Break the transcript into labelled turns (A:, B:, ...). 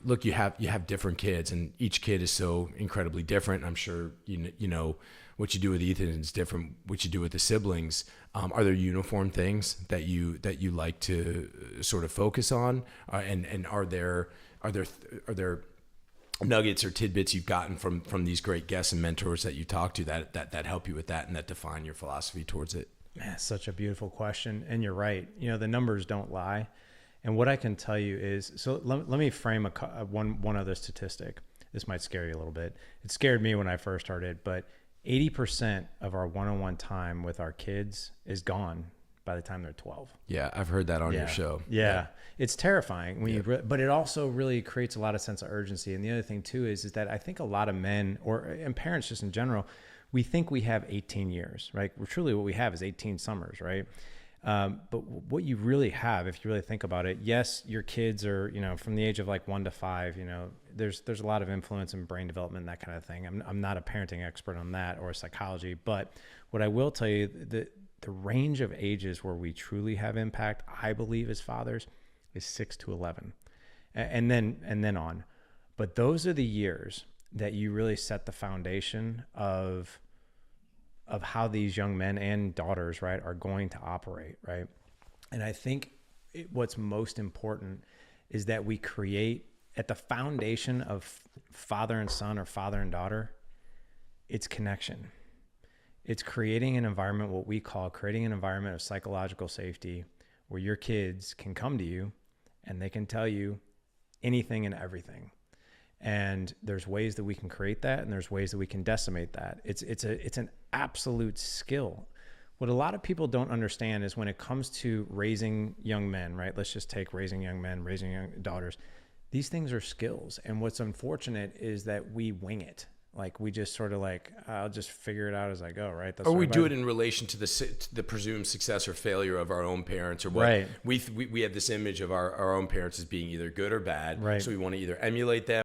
A: look, you have different kids, and each kid is so incredibly different. I'm sure you know what you do with Ethan is different what you do with the siblings. Are there uniform things that you like to sort of focus on, and are there nuggets or tidbits you've gotten from these great guests and mentors that you talk to that help you with that and that define your philosophy towards it?
B: Man, such a beautiful question. And you're right. The numbers don't lie. And what I can tell you is, so let me frame one other statistic. This might scare you a little bit. It scared me when I first started, but 80% of our one-on-one time with our kids is gone by the time they're 12.
A: Yeah, I've heard that on your show.
B: Yeah. It's terrifying but it also really creates a lot of sense of urgency. And the other thing too is that I think a lot of men and parents just in general, we think we have 18 years, right? Well, truly what we have is 18 summers, right? But what you really have, if you really think about it, yes, your kids are, from the age of like 1 to 5, there's a lot of influence in brain development and that kind of thing. I'm not a parenting expert on that or psychology, but what I will tell you, the range of ages where we truly have impact, I believe as fathers, is 6 to 11 and then on. But those are the years that you really set the foundation of how these young men and daughters, right, are going to operate, right? And I think what's most important is that we create at the foundation of father and son or father and daughter, it's connection. It's creating an environment, what we call creating an environment of psychological safety where your kids can come to you and they can tell you anything and everything. And there's ways that we can create that, and there's ways that we can decimate that. It's an absolute skill. What a lot of people don't understand is when it comes to raising young men, right? Let's just take raising young men, raising young daughters. These things are skills. And what's unfortunate is that we wing it. Like we just sort of like, I'll just figure it out as I go, right?
A: Or we do it in relation to the presumed success or failure of our own parents, or what
B: right.
A: we have this image of our own parents as being either good or bad.
B: Right.
A: So we want to either emulate them